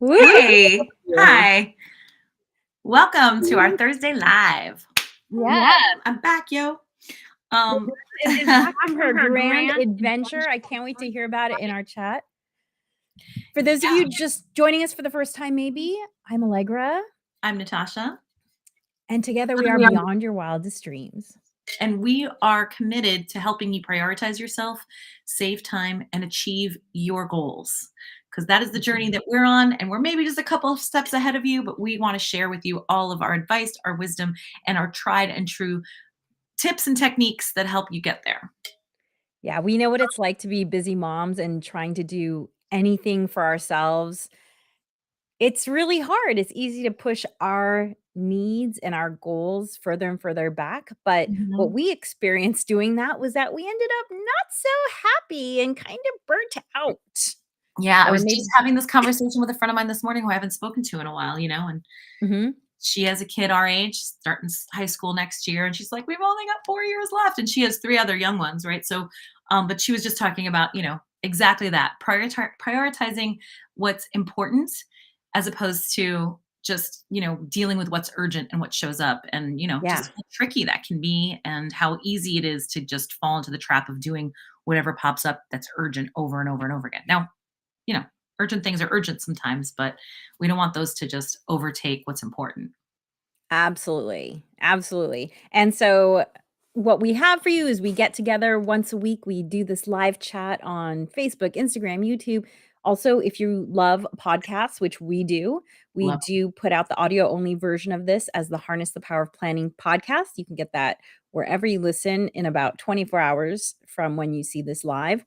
Woo! Hey, hi. Welcome to our Thursday live. Yes. I'm back, yo. The Um, girl is back from her grand adventure. I can't wait to hear about it in our chat. For those of you just joining us for the first time, maybe, I'm Alegre, I'm Natascha, and together we are Beyond Your Wildest Dreams. and we are committed to helping you prioritize yourself, save time, and achieve your goals. Because that is the journey that we're on, and we're maybe just a couple of steps ahead of you, but we want to share with you all of our advice, our wisdom, and our tried and true tips and techniques that help you get there. Yeah, we know what it's like to be busy moms and trying to do anything for ourselves. It's really hard. It's easy to push our needs and our goals further and further back, but what Mhm. we experienced doing that was that we ended up not so happy and kind of burnt out. Yeah, I Or was just maybe having this conversation with a friend of mine this morning who I haven't spoken to in a while, and Mhm. she has a kid our age starting high school next year, and she's like, "We've only got 4 years left," and she has 3 other young ones, right? So, but she was just talking about, exactly that, prioritizing what's important as opposed to just, dealing with what's urgent and what shows up, and, Yeah, just how tricky that can be and how easy it is to just fall into the trap of doing whatever pops up that's urgent over and over and over again. Now, you know, urgent things are urgent sometimes, but we don't want those to just overtake what's important. absolutely, absolutely. And so what we have for you is we get together once a week. We do this live chat on Facebook, Instagram, YouTube. Also, if you love podcasts, which we Love do put out the audio only version of this as the Harness the Power of Planning podcast. You can get that wherever you listen in about 24 hours from when you see this live.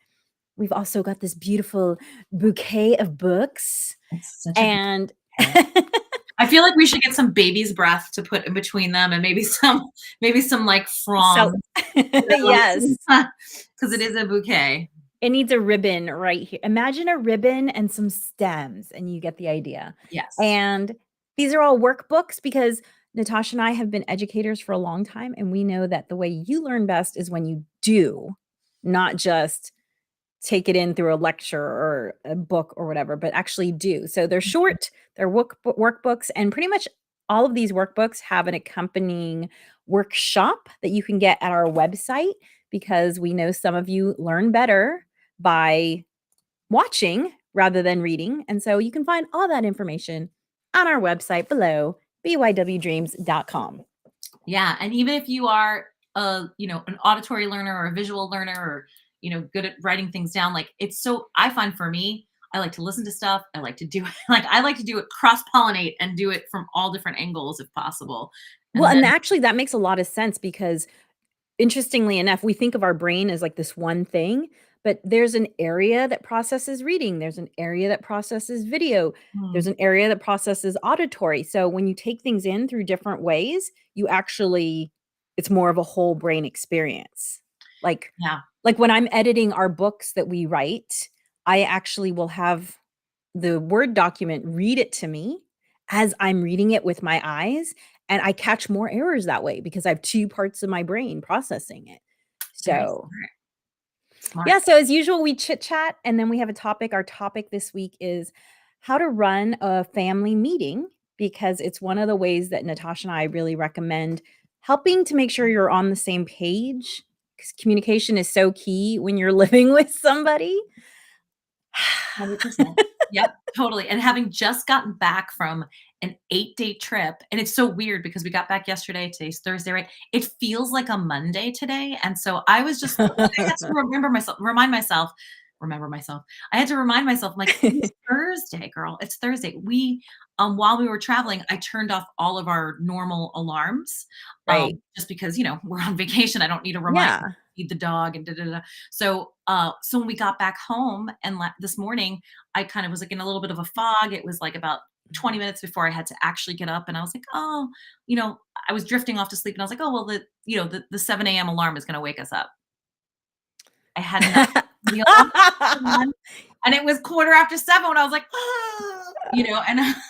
We've also got this beautiful bouquet of books it's such a and bouquet. I feel like we should get some baby's breath to put in between them and maybe some like so fronds, yes. because it is a bouquet. It needs a ribbon right here. Imagine a ribbon and some stems, and you get the idea. Yes. And these are all workbooks because Natasha and I have been educators for a long time, and we know that the way you learn best is when you do, not just take it in through a lecture or a book or whatever, but actually do. So they're short, they're workbooks, and pretty much all of these workbooks have an accompanying workshop that you can get at our website because we know some of you learn better by watching rather than reading. And so you can find all that information on our website below, bywdreams.com. Yeah, and even if you are an auditory learner or a visual learner or, good at writing things down, like I find for me, I like to listen to stuff. I like to do I like to do it cross-pollinate and do it from all different angles if possible. Well, And and then actually that makes a lot of sense because interestingly enough, we think of our brain as like this one thing, but there's an area that processes reading, there's an area that processes video, there's hmm, an area that processes auditory. So when you take things in through different ways, you actually it's more of a whole brain experience. Like yeah. like when I'm editing our books that we write, I actually will have the Word document read it to me as I'm reading it with my eyes, and I catch more errors that way because I have 2 parts of my brain processing it. Very So, smart. yeah, Smart. so as usual, we chit chat and then we have a topic. Our topic this week is how to run a family meeting because it's one of the ways that Natasha and I really recommend helping to make sure you're on the same page because communication is so key when you're living with somebody. 100%. Yep, totally, and having just gotten back from an 8-day trip, and it's so weird because we got back yesterday, today's Thursday, right? It feels like a Monday today, and so I was just like, I had to remember myself. I had to remind myself, I'm like, "It's Thursday, girl, it's Thursday." While we were traveling, I turned off all of our normal alarms, Right. just because, we're on vacation, I don't need to remind Yeah. feed the dog and da da da. So when we got back home and this morning, I kind of was like in a little bit of a fog. It was like about 20 minutes before I had to actually get up, and I was like, oh, I was drifting off to sleep, and I was like, oh well, the 7 a.m. alarm is going to wake us up. I had not the alarm went on, and it was quarter after 7 when I was like, "Ah," and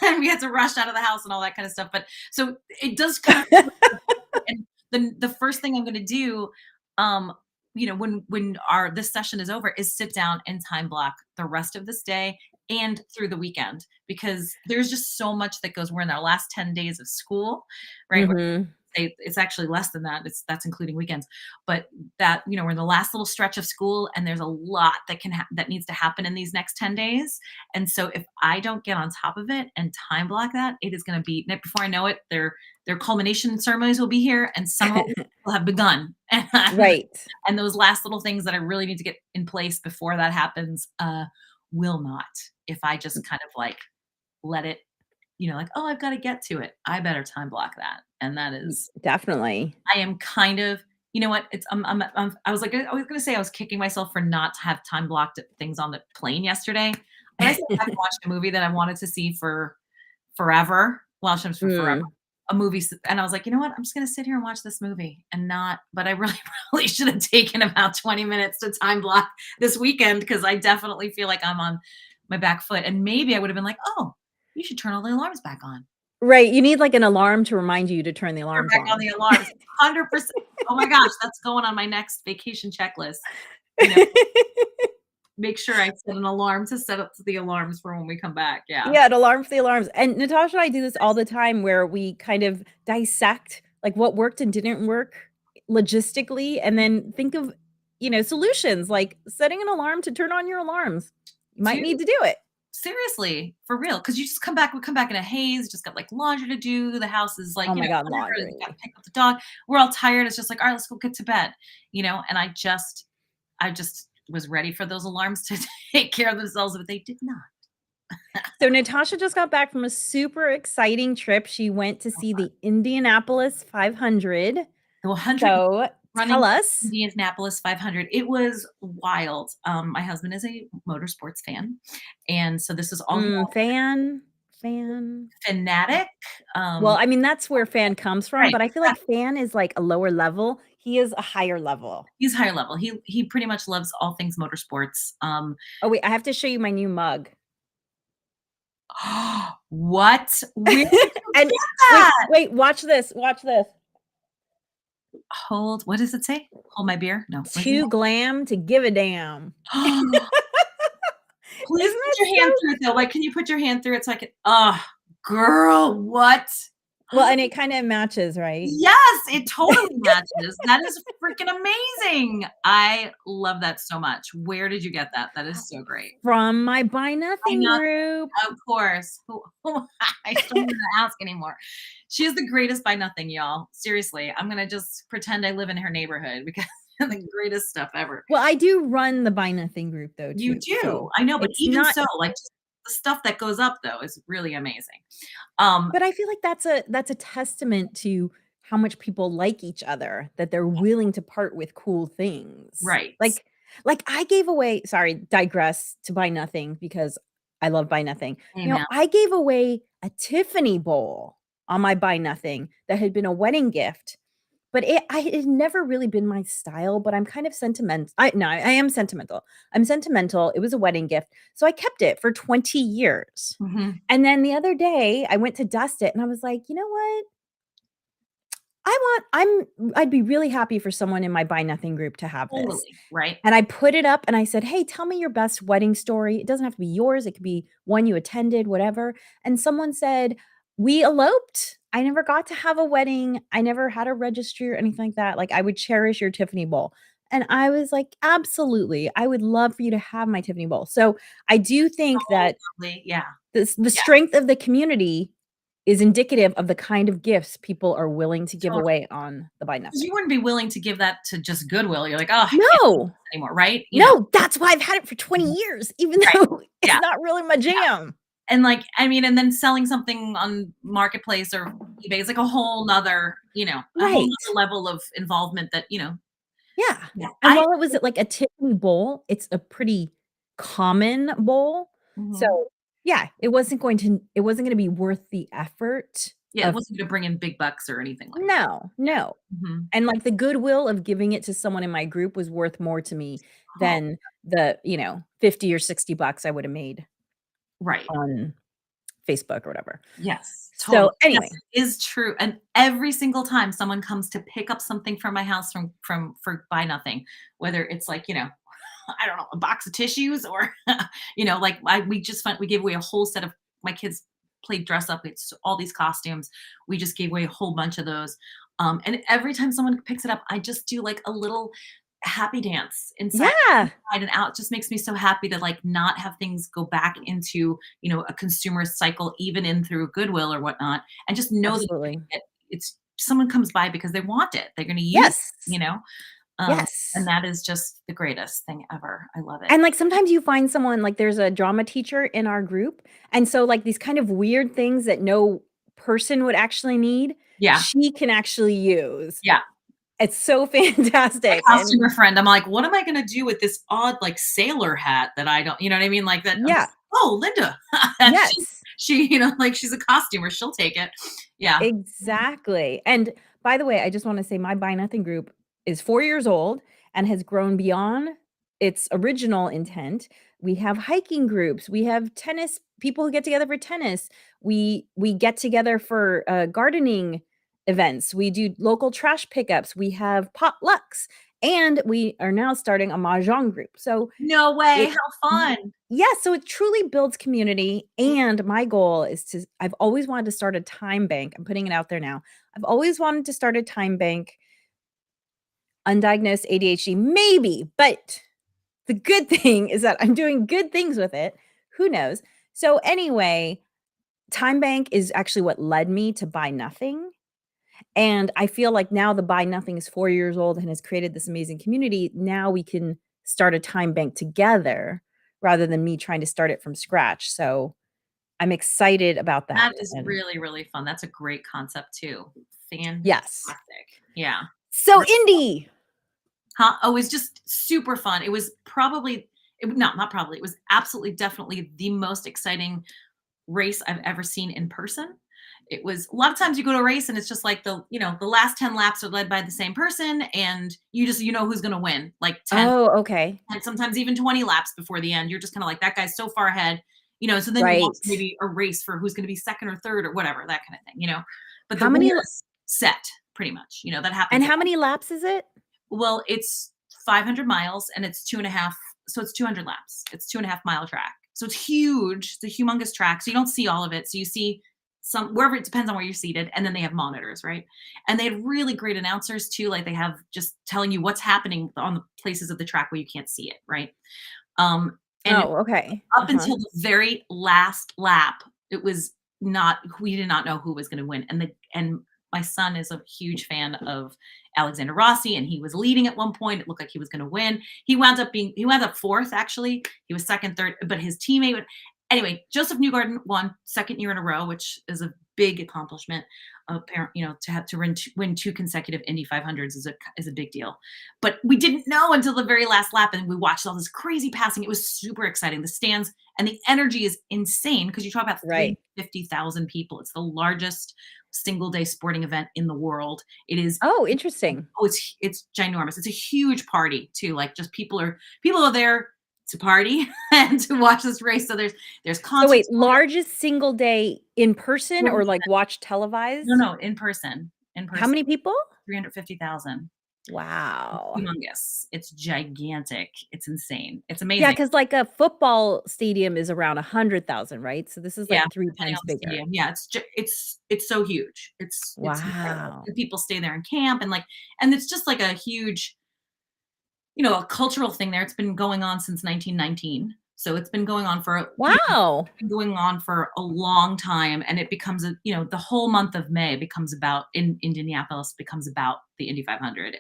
and we had to rush out of the house and all that kind of stuff. But so it does kind of and the first thing I'm gonna do, um, when our this session is over is sit down and time block the rest of this day and through the weekend, because there's just so much that goes, we're in our last 10 days of school, right? Mhm. It's actually less than that. That's including weekends. But that, we're in the last little stretch of school, and there's a lot that needs to happen in these next 10 days. And so if I don't get on top of it and time block that, it is going to be, before I know it, their culmination ceremonies will be here, and summer will have begun. Right. And those last little things that I really need to get in place before that happens will not, if I just kind of like let it, like, oh, I've got to get to it. I better time block that. And that is, Definitely. I am kind of, you know what? I was like, I was going to say I was kicking myself for not to have time blocked things on the plane yesterday, but I sat back and watched a movie that I wanted to see for forever. Well, for forever. Mm. A movie, and I was like, you know what? I'm just going to sit here and watch this movie and not. But I really, really should have taken about 20 minutes to time block this weekend, because I definitely feel like I'm on my back foot, and maybe I would have been like, oh, you should turn all the alarms back on. Right, you need, like, an alarm to remind you to turn the Turn alarms back on on. the alarms. 100%. Oh my gosh, that's going on my next vacation checklist. You know, make sure I set an alarm to set up the alarms for when we come back. Yeah. Yeah, an alarm for the alarms, and Natasha and I do this all the time where we kind of dissect, like, what worked and didn't work logistically, and then think of, solutions, like setting an alarm to turn on your alarms. You might Dude, need to do it. seriously, for real. Because you just we come back in a haze, just got like laundry to do. The house is like, Oh my god, whatever. Got to laundry. pick up the dog. We're all tired. It's just like, all right, let's go get to bed. And I just was ready for those alarms to take care of themselves, but they did not. So Natasha just got back from a super exciting trip. She went to see the Indianapolis 500. The 100 So running tell us. Indianapolis 500. It was wild. My husband is a motorsports fan, and so this is all he Fan. fanatic. Well, I mean, that's where fan comes from, Right, but I feel like fan is like a lower level. He is a higher level. he's higher level. He pretty much loves all things motorsports. Oh, wait, I have to show you my new mug. What? Where did you And get wait, that? wait, watch this. What does it say? Hold my beer? No. What does it Too glam to give a damn. say? Please Isn't put that your hand so through it though. Like, can you put your hand through it so I can, oh, girl, what? well, and it kinda matches, right? Yes, it totally matches. That is freaking amazing. I love that so much. Where did you get that? That is so great. From my Buy I Nothing know, group. of course. I don't even ask anymore. She is the greatest by nothing, y'all. Seriously, I'm gonna just pretend I live in her neighborhood, because the greatest stuff ever. Well, I do run the Buy Nothing group though You too, do. so I know, but it's even not so, like, just the stuff that goes up though is really amazing. Um, but I feel like that's a testament to how much people like each other, that they're willing to part with cool things. right. Like I gave away sorry, digress to Buy Nothing because I love Buy Nothing. Amen. I gave away a Tiffany bowl on my Buy Nothing that had been a wedding gift, but it had never really been my style, but I'm kind of sentiment I no, I am sentimental. I'm sentimental, it was a wedding gift, so I kept it for 20 years. Mhm. And then the other day, I went to dust it and I was like, "You know what? I'd be really happy for someone in my Buy Nothing group to have this." Totally, right? And I put it up and I said, "Hey, tell me your best wedding story. It doesn't have to be yours, it could be one you attended, whatever." And someone said, "We eloped. I never got to have a wedding. I never had a registry or anything like that. Like, I would cherish your Tiffany bowl." And I was like, "Absolutely. I would love for you to have my Tiffany bowl." So, I do think that Totally, yeah, the yeah, strength of the community is indicative of the kind of gifts people are willing to give totally. away on the Buy 'Cause you Nothing. wouldn't be willing to give that to just Goodwill. You're like, "Oh, I can't do No. this anymore," right? No, that's why I've had it for 20 Mhm. years, even Right, though it's yeah, not really my yeah, jam. and, like, I mean, and then selling something on Marketplace or eBay is like a whole 'nother, a whole Right. 'nother level of involvement that, Yeah. yeah, And while it was at, like, a Tiffany bowl, it's a pretty common bowl. So, Mhm. yeah, it wasn't gonna be worth the effort Yeah, it of wasn't gonna bring in big bucks or anything like that. no, no. Mhm. And, like, the goodwill of giving it to someone in my group was worth more to me Oh, than the, 50 or 60 bucks I would have made right. on Facebook or whatever. Yes, totally. So, Yes, anyway, it is true, and every single time someone comes to pick up something from my house for buy nothing, whether it's like, I don't know, a box of tissues or, like we gave away a whole set of my kids played dress up. It's all these costumes. We just gave away a whole bunch of those. And every time someone picks it up, I just do like a little happy dance Yeah, inside and out. It just makes me so happy to like not have things go back into, a consumerist cycle, even in through Goodwill or whatnot, and just know that absolutely. it's someone comes by because they want it. They're going to use it, Yes. um, and Yes. that is just the greatest thing ever. I love it. And, like, sometimes you find someone like, there's a drama teacher in our group, and so, like, these kind of weird things that no person would actually need, Yeah. she can actually use. Yeah. It's so My fantastic, and costumer friend, I'm like, "What am I gonna do with this odd, like, sailor hat that I don't" you know what I mean? Like that yeah, "Oh, Linda." And yes, she, like, she's a costumer, she'll take it. Yeah. exactly, and by the way, I just wanna say my Buy Nothing group is 4 years old and has grown beyond its original intent. We have hiking groups, we have tennis people who get together for tennis, we get together for, gardening events, we do local trash pickups, we have potlucks, and we are now starting a mahjong group, so No way, it how y fun. yeah, so it truly builds community, and my goal is to I've always wanted to start a time bank, I'm putting it out there now. I've always wanted to start a time bank, undiagnosed ADHD, maybe, but the good thing is that I'm doing good things with it, who knows? So anyway, time bank is actually what led me to Buy Nothing, and I feel like now the Buy Nothing is 4 years old and has created this amazing community, now we can start a time bank together rather than me trying to start it from scratch, so I'm excited about that, That is and really, really fun. That's a great concept too. Fantastic. yes. Yeah. So, Indy. Huh? Oh, it was just super fun. It was probably no, not probably. It was absolutely definitely the most exciting race I've ever seen in person. It was a lot of times you go to a race and it's just like the last 10 laps are led by the same person and you know who's going to win. Like 10 Oh, okay. and sometimes even 20 laps before the end. You're just kind of like that guy's so far ahead, so then you watch Right. maybe a race for who's going to be second or third or whatever, that kind of thing. But the How many l winner's set pretty much. That and happens at how many laps is it? well, it's 500 miles and it's 2.5, so it's 200 laps. It's 2.5 mile track. So it's huge. It's a humongous track. So you don't see all of it. So you see some wherever it depends on where you're seated. And then they have monitors, right? And they had really great announcers too. Like they have just telling you what's happening on the places of the track where you can't see it, right? And Oh, okay. up Uh-huh. until the very last lap, it was not we did not know who was going to win. And my son is a huge fan of Alexander Rossi, and he was leading at one point. It looked like he was going to win. He wound up fourth, actually. He was second, third, but his teammate. Anyway, Joseph Newgarden won second year in a row, which is a big accomplishment. Apparent, to have to win two consecutive Indy 500s is a big deal. But we didn't know until the very last lap, and we watched all this crazy passing. It was super exciting. The stands and the energy is insane because you talk about Right. 350,000 people. It's the largest single day sporting event in the world. It is Oh, interesting. oh, it's ginormous. It's a huge party too. Like just people are there to party and to watch this race. So there's So wait, concerts going on. largest single day in person or, like, watch No, televised? no, in person. In How person. many people? 350,000. Wow. Humongous. It's gigantic. It's insane. It's Yeah, amazing. because like, a football stadium is around 100,000, right? So this is, Yeah, like, 3 depending times on the bigger. stadium. Yeah, it's so huge. It's incredible. Wow. And people stay there and camp and it's just like a huge, a cultural thing there. It's been going on since 1919. So it's been going on for, Wow. been going on for a long time and it becomes the whole month of May becomes about in Indianapolis becomes about the Indy 500.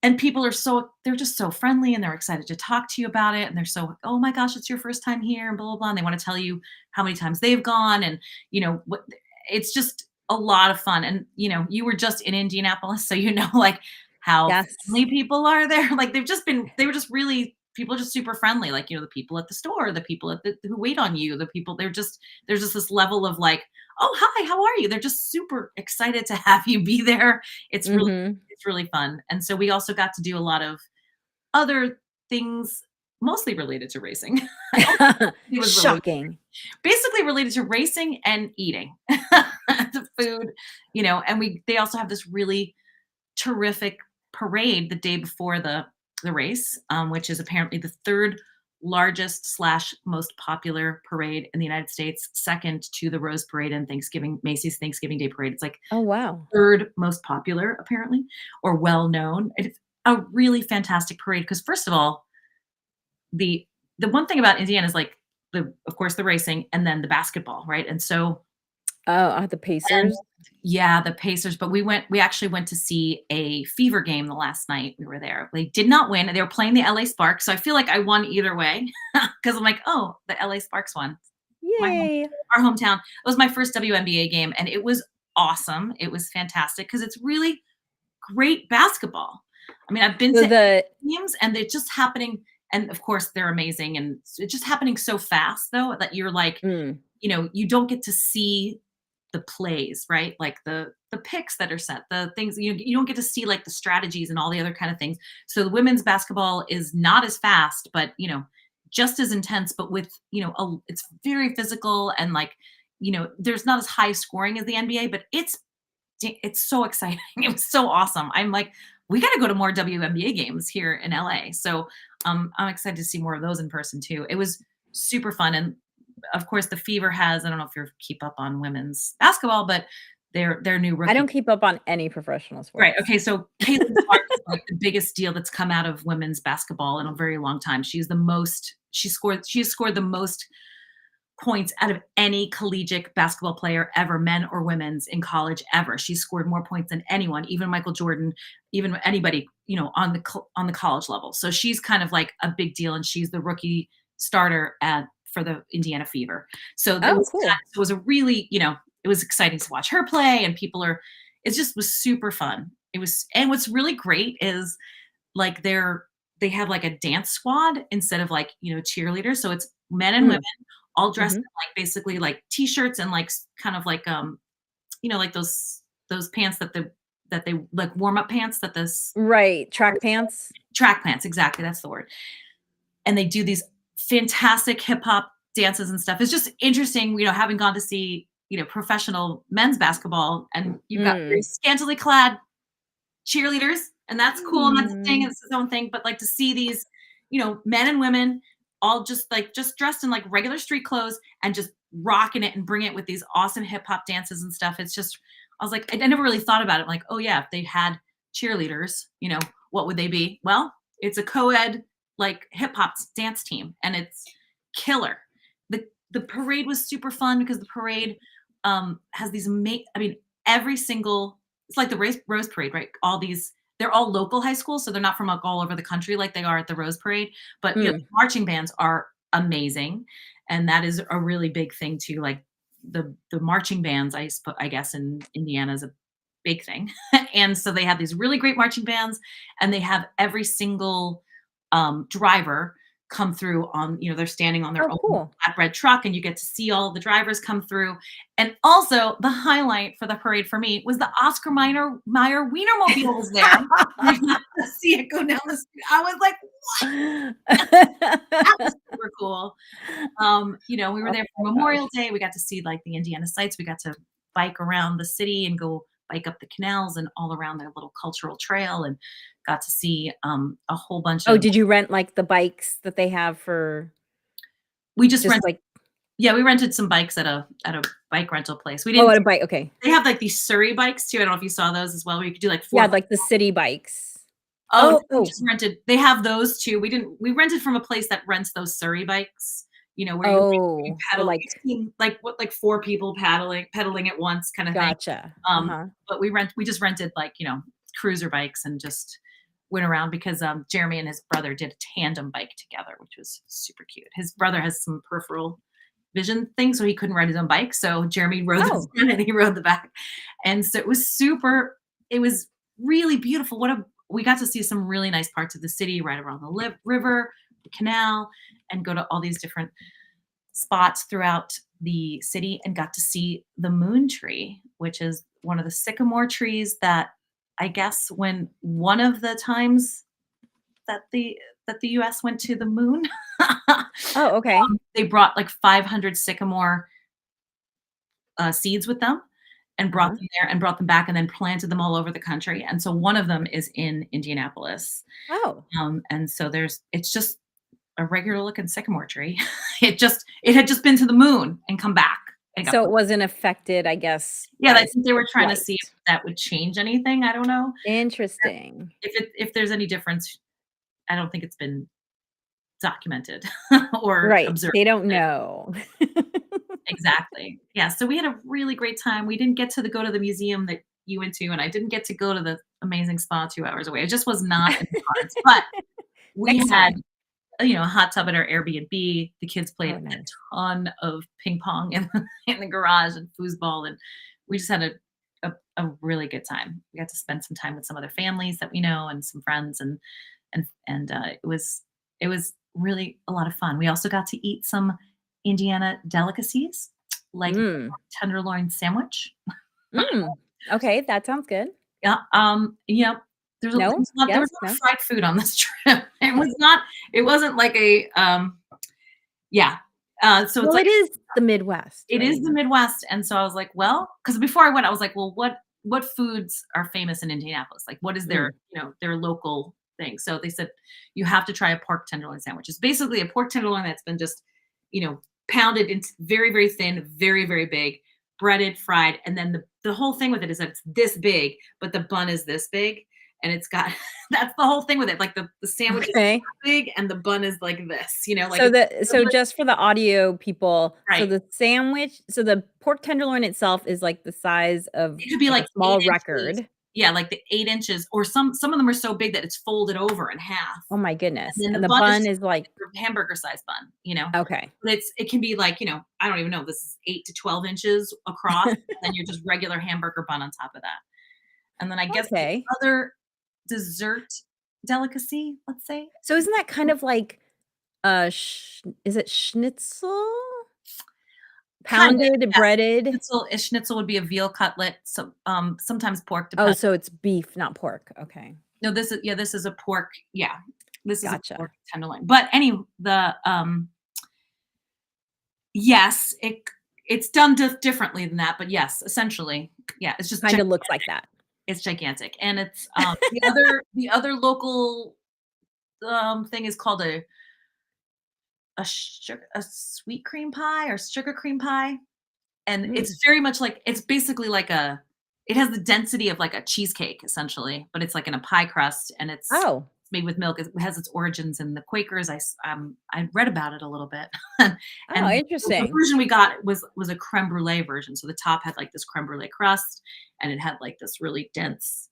And people they're just so friendly and they're excited to talk to you about it. And they're so, oh my gosh, it's your first time here and blah, blah, blah. And they want to tell you how many times they've gone. And, what it's just a lot of fun. And, you were just in Indianapolis. So, like how Yes. friendly people are there. Like they were just really, people are just super friendly. Like, the people at the store, the people who wait on you, the people, there's just this level of like, oh, hi, how are you? They're just super excited to have you be there. It's really Mhm. it's really fun. And so we also got to do a lot of other things, mostly related to racing. It was really Shocking. basically related to racing and eating the food, and they also have this really terrific parade the day before the race, which is apparently the third largest slash most popular parade in the United States, second to the Rose Parade and Macy's Thanksgiving Day Parade. It's like Oh, wow. third most popular, apparently, or well known. It's a really fantastic parade because, first of all, the the one thing about Indiana is like of course, the racing and then the basketball, right? And so Oh, the and Pacers? yeah, the Pacers, but we actually went to see a Fever game the last night we were there. They did not win. They were playing the LA Sparks, so I feel like I won either way because 'cause I'm like, "Oh, the LA Sparks won." My home Yay. our hometown. It was my first WNBA game, and it was awesome. It was fantastic because it's really great basketball. I mean, I've been So to the games, and they're just happening, and of course, they're amazing, and it's just happening so fast, though, that you're like, mm, you don't get to see the plays, right? Like the picks that are set, the things you don't get to see like the strategies and all the other kind of things. So the women's basketball is not as fast, but just as intense, but with it's very physical and like there's not as high scoring as the NBA, but it's so exciting. It was so awesome. I'm like, we got to go to more WNBA games here in LA. So I'm excited to see more of those in person too. It was super fun, and of course, the Fever has. I don't know if you keep up on women's basketball, but their new I rookie. don't keep up on any professional Right. sports. Okay. So Caitlin Clark is like the biggest deal that's come out of women's basketball in a very long time. She's the most. She has scored the most points out of any collegiate basketball player ever, men or women's, in college ever. She scored more points than anyone, even Michael Jordan, even anybody, on the college level. So she's kind of like a big deal, and she's the rookie starter for the Indiana Fever. So Oh, cool. it was a really, it was exciting to watch her play, and it just was super fun. And what's really great is like they have like a dance squad instead of like cheerleaders, so it's men and women Mm, all dressed mhm. in like basically like t-shirts and like kind of like like those pants that they like warm up pants that this Right, track pants? track pants, exactly, that's the word. And they do these fantastic hip hop dances and stuff. It's just interesting, having gone to see professional men's basketball, and you've got very Mm. scantily clad cheerleaders, and that's cool, and that's a thing, Mm. and it's its own thing, but, like, to see these, men and women all just dressed in, like, regular street clothes and just rocking it and bring it with these awesome hip hop dances and stuff, it's just I was like I never really thought about it, like, "Oh, yeah, if they had cheerleaders, what would they be?" Well, it's a co-ed, like, hip hop dance team, and it's killer. The parade was super fun because the parade, has these I mean, every single it's like the Rose Parade, right? They're all local high schools, so they're not from like all over the country like they are at the Rose Parade. But the Mm. marching bands are amazing, and that is a really big thing too. Like the marching bands, I guess in Indiana is a big thing, and so they have these really great marching bands, and they have every single driver come through on they're standing on their Oh, own cool. flatbread truck, and you get to see all the drivers come through. And also the highlight for the parade for me was the Oscar Meyer Wienermobile was there. We got to see it go down the street. I was like, that was super cool. We were Oh there my for Memorial gosh. Day. We got to see like the Indiana sites. We got to bike around the city and go bike up the canals and all around their little cultural trail, and got to see a whole bunch Oh, of did you rent, like, the bikes that they have for we just just, rented like yeah, we rented some bikes at a bike rental place. We oh, didn't at a bike, okay. They have like these Surrey bikes too. I don't know if you saw those as well, where you could do like Yeah, 4. like the city bikes. Oh, no, Oh, we oh, just rented they have those too. We rented from a place that rents those Surrey bikes, where you oh, for, pedal like you've seen, like, what, like, 4 people pedaling at once kinda thing. gotcha. Um, Uh-huh. but we just rented, like, cruiser bikes and just went around because, Jeremy and his brother did a tandem bike together, which was super cute. His brother has some peripheral vision thing, so he couldn't ride his own bike, so Jeremy rode the Oh, front and he rode the back. And so it was really beautiful. We got to see some really nice parts of the city right around the river, the canal, and go to all these different spots throughout the city, and got to see the moon tree, which is one of the sycamore trees that I guess when one of the times that the US went to the moon, oh, okay. they brought like 500 sycamore seeds with them, and brought Uh-huh. them there and brought them back and then planted them all over the country. And so one of them is in Indianapolis. Oh, And so it's just a regular looking sycamore tree. It had just been to the moon and come back and got so it wasn't affected, I guess, yeah, I by think they were trying to see if flight. that would change anything. I don't know. Interesting. If there's any difference, I don't think it's been documented or Right, observed. they don't know. Exactly. Yeah, so we had a really great time. We didn't get to go to the museum that you went to, and I didn't get to go to the amazing spa 2 hours away. It just was not in the cards, but we Next had, time. a hot tub at our Airbnb. The kids played Oh, a nice. ton of ping pong in in the garage and foosball, and we just had a really good time. We got to spend some time with some other families that we know and some friends, and it was really a lot of fun. We also got to eat some Indiana delicacies, like the Mm, tenderloin sandwich. mm. Okay, that sounds good. Yeah, No? there was Yes? a lot of No? fried food on this trip. It wasn't like yeah. So it's Well, like it is the Midwest, it is right? the Midwest, and so I was like, well, because before I went, I was like, well, what foods are famous in Indianapolis? Like, what is Mm, their local thing? So they said you have to try a pork tenderloin sandwich. It's basically a pork tenderloin that's been just, you know, pounded into very, very thin, very, very big, breaded, fried, and then the whole thing with it is that it's this big, but the bun is this big, and it's got that's the whole thing with it. Like the sandwich is okay. big and the bun is like this, like So it's so just for the audio people, so right. the pork tenderloin itself is, like, the size of, It could be like, a like 8 small inches. record. Yeah, like the 8 inches, or some of them are so big that it's folded over in half, Oh my and goodness, then and the the bun is bun just is, like a hamburger size bun. okay. But it can be like, I don't even know, this is 8 to 12 inches across, and then you're just regular hamburger bun on top of that. And then I guess the Okay. other dessert delicacy, let's say, So isn't that kind of like, is it schnitzel? kind of, Pounded, yes. breaded? Schnitzel would be a veal cutlet, so, sometimes pork, Oh, depends. so it's beef, not pork. Okay, No, this is a pork, yeah, this is a pork gotcha. tenderloin. But yes, it's done differently than that, but yes, essentially, yeah, it's just Kinda looks like that. it's gigantic, and it's, the other local, thing is called a sweet cream pie or sugar cream pie, and Mm. it's very much like it's basically like it has the density of like a cheesecake essentially, but it's like in a pie crust, and it's Oh. made with milk. It has its origins in the Quakers. I read about it a little bit, Oh, and the interesting. version we got was a creme brulee version. So the top had like this creme brulee crust, and it had like this really dense.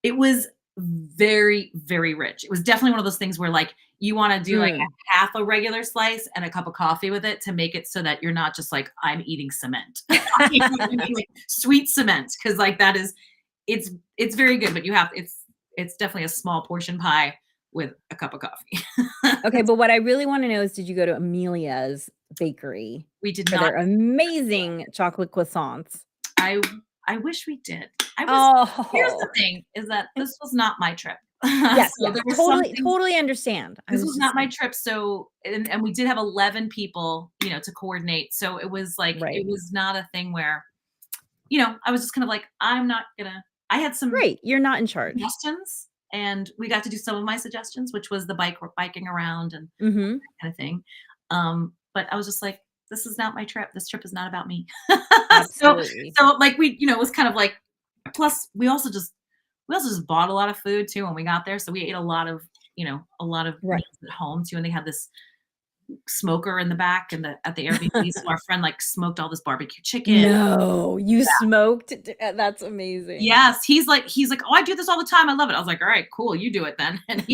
It was very, very rich. It was definitely one of those things where, like, you wanna do, like, Mm. a half a regular slice and a cup of coffee with it to make it so that you're not just like, "I'm eating cement." You know what I mean? Like, sweet cement, because like, that is it's very good, but it's definitely a small portion pie with a cup of coffee. Okay, but what I really wanna know is did you go to Amelia's Bakery We did for not their amazing chocolate croissants? I I wish we did. I was Here's the Oh. thing, is that this was not my trip. Yes, So yes, there were some totally, things. totally understand. I This was was just not my trip, so and we did have 11 people, to coordinate, so it was like right. it was not a thing where, I was just kind of like, "I'm not gonna." I had some Right, you're not in charge. suggestions, and we got to do some of my suggestions, which was the biking around and Mhm. that kind of thing, but I was just like, "This is not my trip. This trip is not about me." So Absolutely. like, it was kind of like plus we also just bought a lot of food too when we got there, so we ate a lot of Right. meals at home too, and they had this smoker in the back at the Airbnb, so our friend, like, smoked all this barbecue chicken. No, you smoked that's amazing. Yes, he's like, "Oh, I do this all the time, I love it." I was like, "Alright, cool, you do it then." And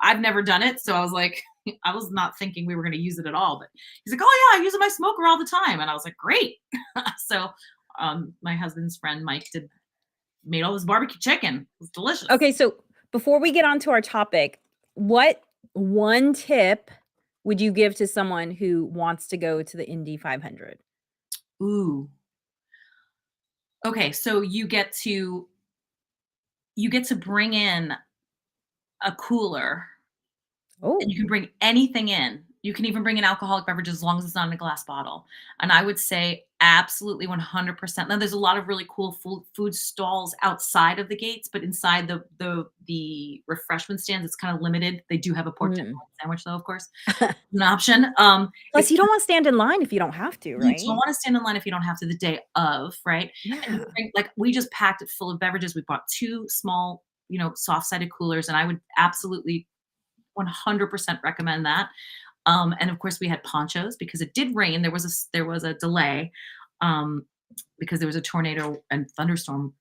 I've never done it, so I was like I was not thinking we were gonna use it at all, but he's like, "Oh, yeah, I use it in my smoker all the time." And I was like, "Great." So, my husband's friend, Mike, made all this barbecue chicken. It was delicious. Okay, so before we get on to our topic, what one tip would you give to someone who wants to go to the Indy 500? Ooh. Okay, so you get to bring in a cooler, and Oh, you can bring anything in, You can even bring an alcoholic beverage as long as it's not in a glass bottle. And I would say absolutely 100%. Now there's a lot of really cool food stalls outside of the gates, but inside the refreshment stands, it's kind of limited. They do have a pork Mm. tenderloin sandwich though, of course, an option. If Plus, you don't wanna stand in line if you don't have to, you don't right? wanna stand in line if you don't have to the day of, right? And you Yeah. can bring like, we just packed it full of beverages. We bought 2 small, soft-sided coolers, and I would absolutely 100% recommend that. And of course, we had ponchos because it did rain. There was a delay, um, because there was a tornado and thunderstorm,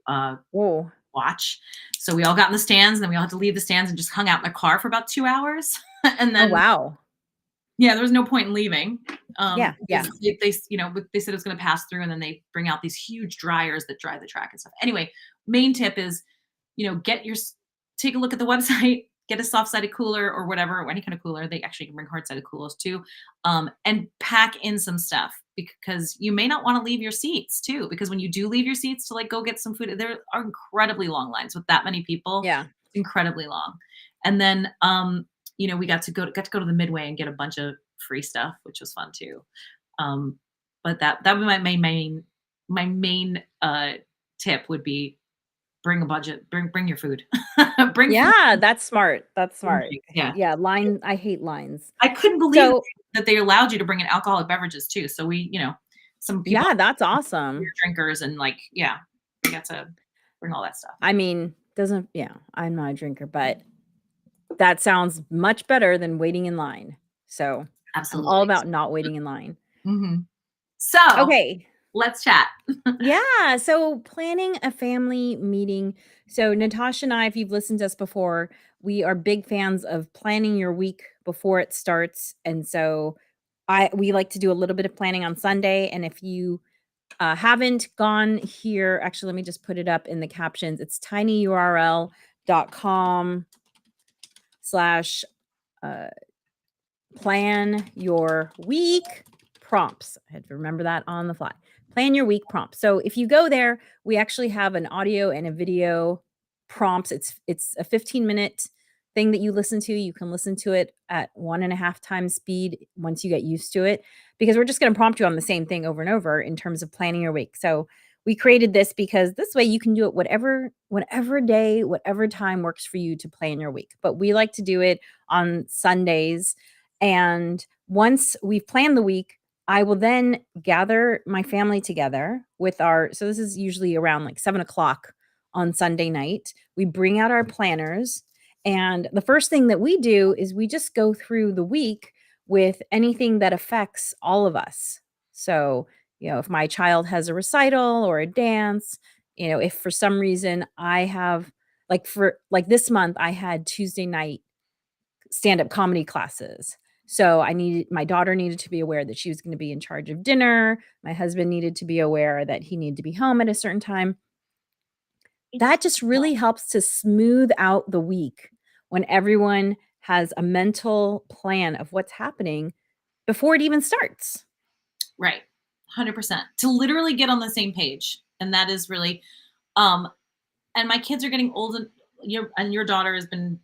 uh, Woah. watch. So we all got in the stands, and then we all had to leave the stands and just hung out in the car for about 2 hours. And Oh, then wow. yeah, there was no point in leaving, Yeah, yeah. because they said it was gonna pass through, and then they bring out these huge dryers that dry the track and stuff. Anyway, main tip is, get your s take a look at the website, get a soft-sided cooler or whatever, or any kind of cooler. They actually can bring hard-sided coolers too, and pack in some stuff because you may not wanna leave your seats too, because when you do leave your seats to, like, go get some food, there are incredibly long lines with that many people, Yeah. incredibly long. And then, we got to go to the Midway and get a bunch of free stuff, which was fun too. Um, but that would be my main tip would be bring a budget, bring your food, bring food, Yeah, that's smart, that's bring smart. drinks. Yeah, Yeah, I hate lines. I couldn't believe So that they allowed you to bring in alcoholic beverages too. So some people yeah, that's beer awesome. drinkers and like yeah, we got to bring all that stuff. I mean, doesn't yeah, I'm not a drinker, but that sounds much better than waiting in line. So, I'm all Absolutely. about not waiting in line. Mhm. So Okay. let's chat. Yeah, so planning a family meeting. So Natasha and I, if you've listened to us before, we are big fans of planning your week before it starts. And so we like to do a little bit of planning on Sunday. And if you haven't gone here, actually, let me just put it up in the captions. It's tinyurl.com slash uh, plan your week prompts. I had to remember that on the fly. Plan your week prompts. So if you go there, we actually have an audio and a video prompts. It's a 15-minute thing that you listen to. You can listen to it at 1.5 times speed once you get used to it, because we're just going to prompt you on the same thing over and over in terms of planning your week. So we created this because this way you can do it whatever day, whatever time works for you to plan your week. But we like to do it on Sundays, and once we've planned the week, I will then gather my family together with so this is usually around like 7 o'clock on Sunday night. We bring out our planners. And the first thing that we do is we just go through the week with anything that affects all of us. So, if my child has a recital or a dance, if for some reason I have, like, for like this month, I had Tuesday night stand-up comedy classes. So my daughter needed to be aware that she was gonna be in charge of dinner. My husband needed to be aware that he needed to be home at a certain time. That just really helps to smooth out the week when everyone has a mental plan of what's happening before it even starts. Right. 100%. To literally get on the same page. And that is really um and my kids are getting old, and your daughter has been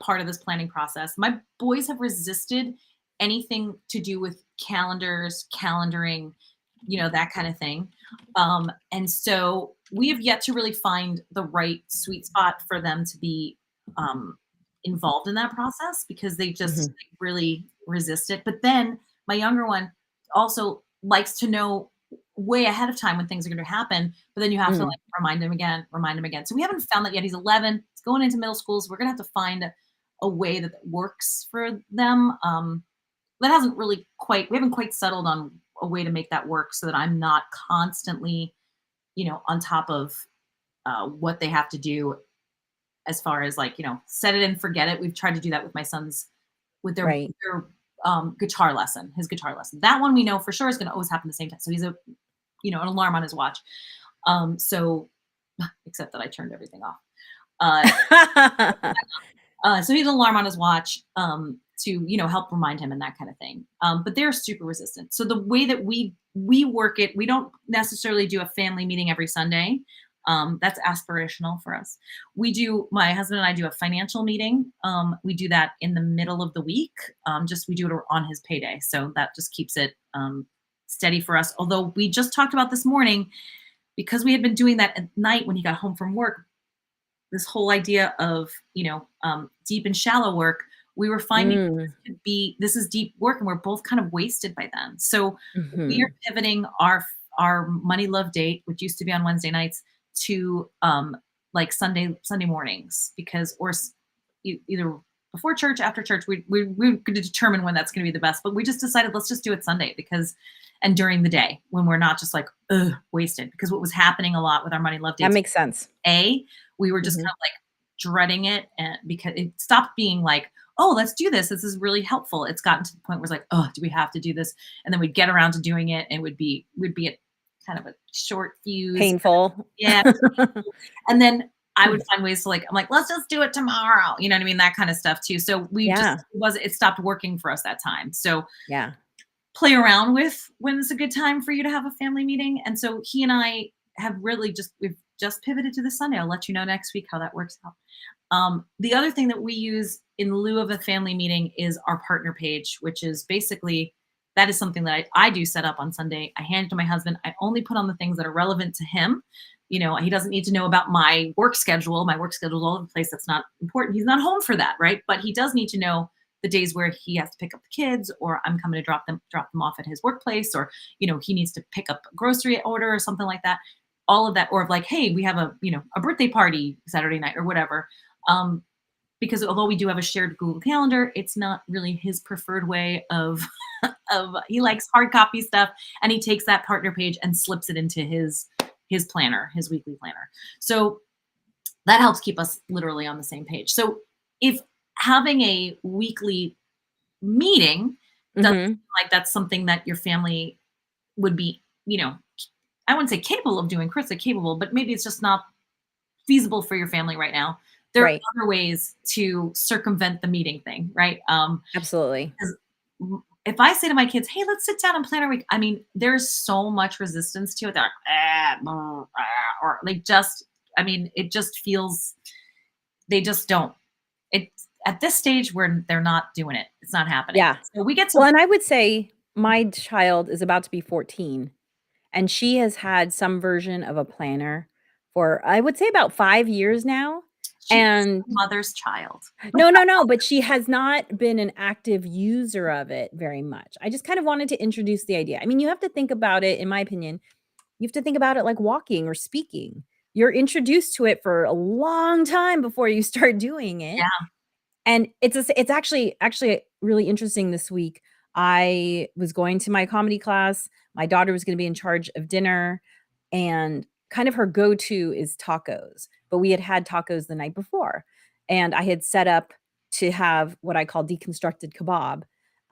part of this planning process. My boys have resisted anything to do with calendars, calendaring, that kind of thing. And so we have yet to really find the right sweet spot for them to be um, involved in that process because they just Mhm. really resist it. But then my younger one also likes to know way ahead of time when things are going to happen, but then you have to Mm. like remind him again. So we haven't found that yet. He's 11. He's going into middle school, so we're going to have to find a way that works for them. That hasn't really quite. We haven't quite settled on a way to make that work so that I'm not constantly, on top of what they have to do as far as like, set it and forget it. We've tried to do that with my sons with Right. their guitar lesson, his guitar lesson. That one we know for sure is going to always happen at the same time. So he's an alarm on his watch. So except that I turned everything off. Uh, so he has an alarm on his watch to help remind him and that kind of thing. But they're super resistant. So the way that we work it, we don't necessarily do a family meeting every Sunday. That's aspirational for us. My husband and I do a financial meeting. We do that in the middle of the week. We do it on his payday. So that just keeps it steady for us. Although we just talked about this morning, because we had been doing that at night when he got home from work, this whole idea of, deep and shallow work, we were finding Mm, this is deep work and we're both kind of wasted by then. So we are mhm. pivoting our money love date, which used to be on Wednesday nights, to like Sunday mornings, because either before church, after church, we're going to determine when that's going to be the best. But we just decided, let's just do it Sunday, and during the day when we're not just like wasted. Because what was happening a lot with our money love That dates, makes sense. we were just kind Mhm. of like dreading it, and because it stopped being like, oh, let's do this. This is really helpful. It's gotten to the point where it's like, oh, do we have to do this? And then we'd get around to doing it, and we'd be at kind of a short fuse. Painful. Yeah. And then I would find ways to I'm like, let's just do it tomorrow. You know what I mean? That kind of stuff too. So Yeah, it stopped working for us that time. So yeah. play around with when's a good time for you to have a family meeting. And so he and I we've just pivoted to the Sunday. I'll let you know next week how that works out. The other thing that we use in lieu of a family meeting is our partner page, which is basically that is something that I do set up on Sunday. I hand it to my husband. I only put on the things that are relevant to him. He doesn't need to know about my work schedule. My work schedule is all over the place. That's not important. He's not home for that, right? But he does need to know the days where he has to pick up the kids, or I'm coming to drop them off at his workplace, or he needs to pick up a grocery order or something like that. All of that, or like, hey, we have a birthday party Saturday night or whatever. Um, because although we do have a shared Google Calendar, it's not really his preferred way of he likes hard copy stuff, and he takes that partner page and slips it into his planner, his weekly planner. So that helps keep us literally on the same page. So if having a weekly meeting doesn't Mhm. seem like that's something that your family would be, I wouldn't say capable of doing. Chris, are capable, but maybe it's just not feasible for your family right now. There are Right. other ways to circumvent the meeting thing, right? Absolutely. 'Cause if I say to my kids, "Hey, let's sit down and plan our week," I mean, there's so much resistance to it. They're like, or they just, I mean, it just feels they just don't. It's at this stage where they're not doing it. It's not happening. Yeah. So we get Well, some. and I would say my child is about to be 14, and she has had some version of a planner for, I would say, about 5 years now, She's and a mother's child. no, no, no, but she has not been an active user of it very much. I just kind of wanted to introduce the idea. I mean, you have to think about it, in my opinion, you have to think about it like walking or speaking. You're introduced to it for a long time before you start doing it, Yeah, and it's actually really interesting this week. I was going to my comedy class, my daughter was gonna be in charge of dinner, and kind of her go-to is tacos, but we had had tacos the night before, and I had set up to have what I call deconstructed kebab,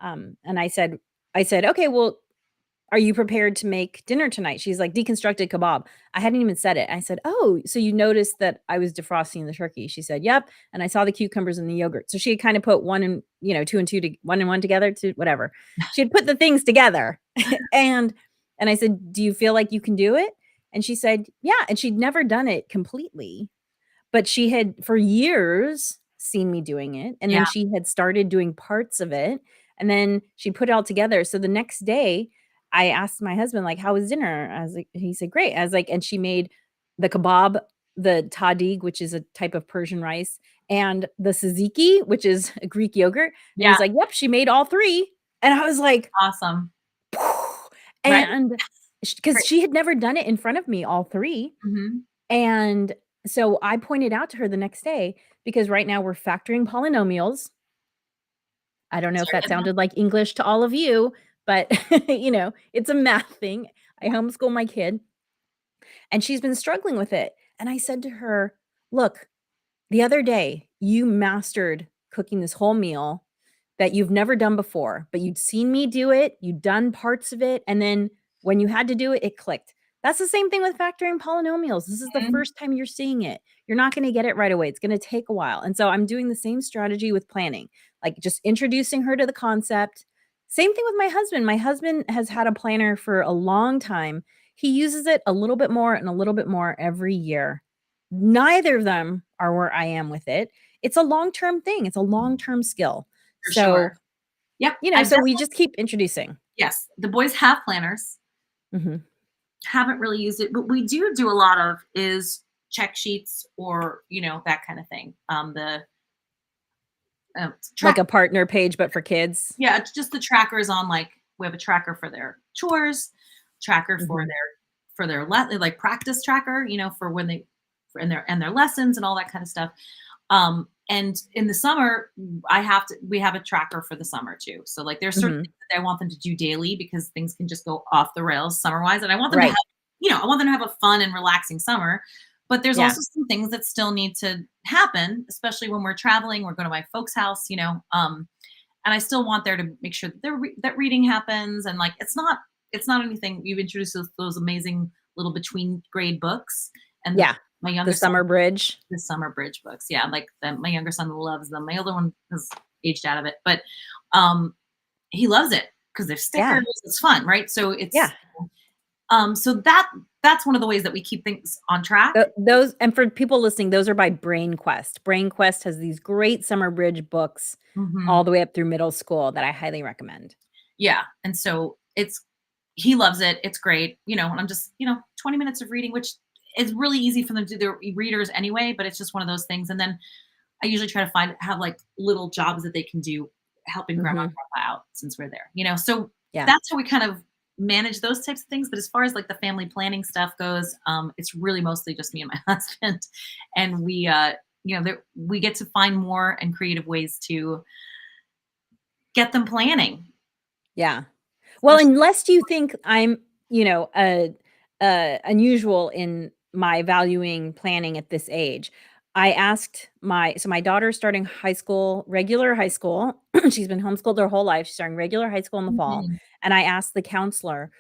and I said, "Okay, well, are you prepared to make dinner tonight?" She's like, "Deconstructed kebab." I hadn't even said it. I said, "Oh, so you noticed that I was defrosting the turkey?" She said, "Yep, and I saw the cucumbers and the yogurt." So she had kinda put 1 and 2 and 2 to 1 and 1 together to whatever. She had put the things together. And and I said, "Do you feel like you can do it?" And she said, "Yeah," and she'd never done it completely. But she had for years seen me doing it, and then yeah, she had started doing parts of it, and then she put it all together. So the next day, I asked my husband, like, "How was dinner?" I was like, he said, "Great." I was like, and she made the kebab, the tahdig, which is a type of Persian rice, and the tzatziki, which is a Greek yogurt, and yeah, he's like, "Yep, she made all 3." And I was like, awesome. Right? and because Great. she had never done it in front of me, all 3. Mhm. And so I pointed out to her the next day because right now we're factoring polynomials. I don't know if Sorry, that sounded like English to all of you, but it's a math thing. I homeschool my kid and she's been struggling with it. And I said to her, "Look, the other day, you mastered cooking this whole meal that you've never done before, but you'd seen me do it, you'd done parts of it, and then when you had to do it, it clicked." That's the same thing with factoring polynomials. This is the Mhm. first time you're seeing it. You're not gonna get it right away. It's gonna take a while. And so I'm doing the same strategy with planning, like just introducing her to the concept. Same thing with my husband. My husband has had a planner for a long time. He uses it a little bit more and a little bit more every year. Neither of them are where I am with it. It's a long-term thing. It's a long-term skill. For sure. So, Yep. so I've we definitely just keep introducing. yes, the boys have planners. Mhm. Haven't really used it, but we do a lot of is check sheets or, that kind of thing. The Like track a partner page, but for kids. Yeah, it's just the trackers on, like, we have a tracker for their chores, tracker for Mhm. like practice tracker, for when they for and their lessons and all that kind of stuff. And in the summer, we have a tracker for the summer too. So like there's certain Mhm. things that I want them to do daily because things can just go off the rails summer wise. And I want them to have, Right. I want them to have a fun and relaxing summer. But there's Yeah. also some things that still need to happen, especially when we're traveling. We're going to my folks' house, and I still want there to make sure that that reading happens. And like it's not anything. You've introduced those amazing little between grade books, and Yeah. my The younger son summer bridge. the summer bridge books. Yeah, like my younger son loves them. My older one has aged out of it, but um, he loves it because they're Yeah. stickers. It's fun, right? So Yeah. so that's one of the ways that we keep things on track. Those, and for people listening, those are by Brain Quest. Brain Quest has these great summer bridge books Hmm. all the way up through middle school that I highly recommend. Yeah, and so he loves it. It's great, and I'm just 20 minutes of reading, which is really easy for them to do their readers anyway. But it's just one of those things, and then I usually try to have like little jobs that they can do helping grandma and Mhm. grandpa out since we're there. So Yeah. that's how we kind of manage those types of things. But as far as like the family planning stuff goes, it's really mostly just me and my husband, and we get to find more and creative ways to get them planning. Yeah. Well, Especially, unless you think I'm, unusual in my valuing planning at this age. I asked my daughter's starting regular high school. She's been homeschooled her whole life. She's starting regular high school in the fall. Mhm. And I asked the counselor,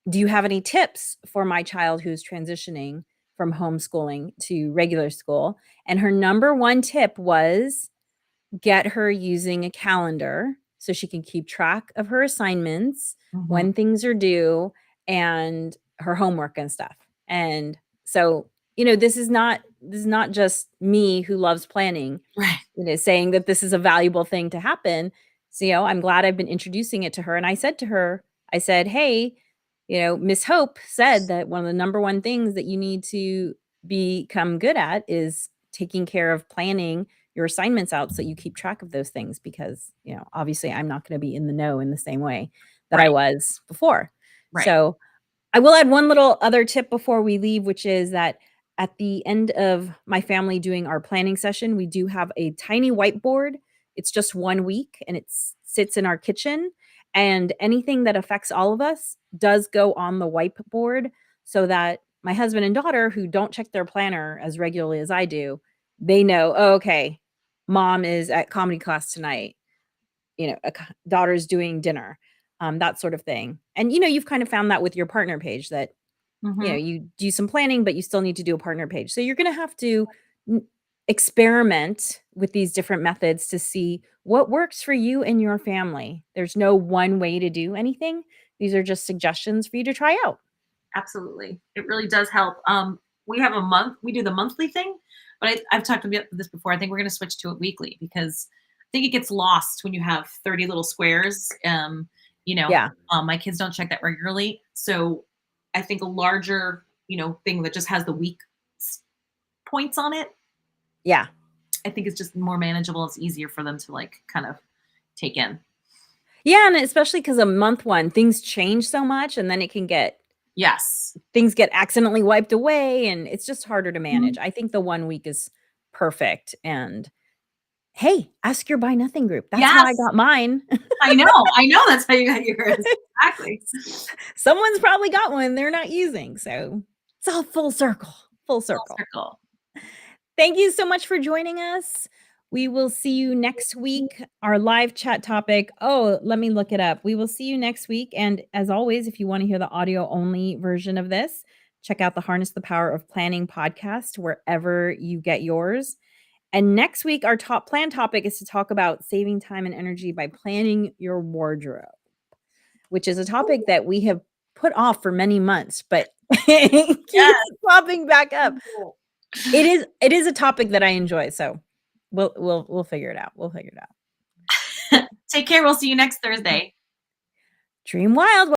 do you have any tips for my child who's transitioning from homeschooling to regular school? And her number one tip was get her using a calendar so she can keep track of her assignments, Mhm. when things are due, and her homework and stuff. And so, this is not just me who loves planning, Right. saying that this is a valuable thing to happen. So, I'm glad I've been introducing it to her. And I said to her, I said, hey, Miss Hope said that one of the number one things that you need to become good at is taking care of planning your assignments out so you keep track of those things because, obviously I'm not going to be in the know in the same way that I Right. was before. Right. So I will add one little other tip before we leave, which is that at the end of my family doing our planning session, we do have a tiny whiteboard. It's just 1 week and it sits in our kitchen. And anything that affects all of us does go on the whiteboard so that my husband and daughter, who don't check their planner as regularly as I do, they know, oh, okay, mom is at comedy class tonight, daughter's doing dinner, that sort of thing. And, you've kind of found that with your partner page that, Mhm. you do some planning, but you still need to do a partner page. So you're going to have to experiment with these different methods to see what works for you and your family. There's no one way to do anything. These are just suggestions for you to try out. Absolutely. It really does help. We do the monthly thing, but I've talked about this before. I think we're going to switch to it weekly because I think it gets lost when you have 30 little squares. Yeah. My kids don't check that regularly. So I think a larger, thing that just has the week points on it, Yeah. I think it's just more manageable. It's easier for them to like kind of take in. Yeah. And especially because a month one, things change so much and then Yes. things get accidentally wiped away and it's just harder to manage. Mhm. I think the 1 week is perfect. And hey, ask your buy nothing group. That's how I Yes. got mine. I know. I know that's how you got yours. Exactly. Someone's probably got one they're not using. So it's all full circle, full Full circle. circle. Thank you so much for joining us. We will see you next week. Our live chat topic. Oh, let me look it up. We will see you next week. And as always, if you want to hear the audio only version of this, check out the Harness the Power of Planning podcast wherever you get yours. And next week, our top plan topic is to talk about saving time and energy by planning your wardrobe, which is a topic that we have put off for many months, but it Yes. keeps popping back up. It is a topic that I enjoy, so we'll figure it out. We'll figure it out. Take care. We'll see you next Thursday. Dream wild.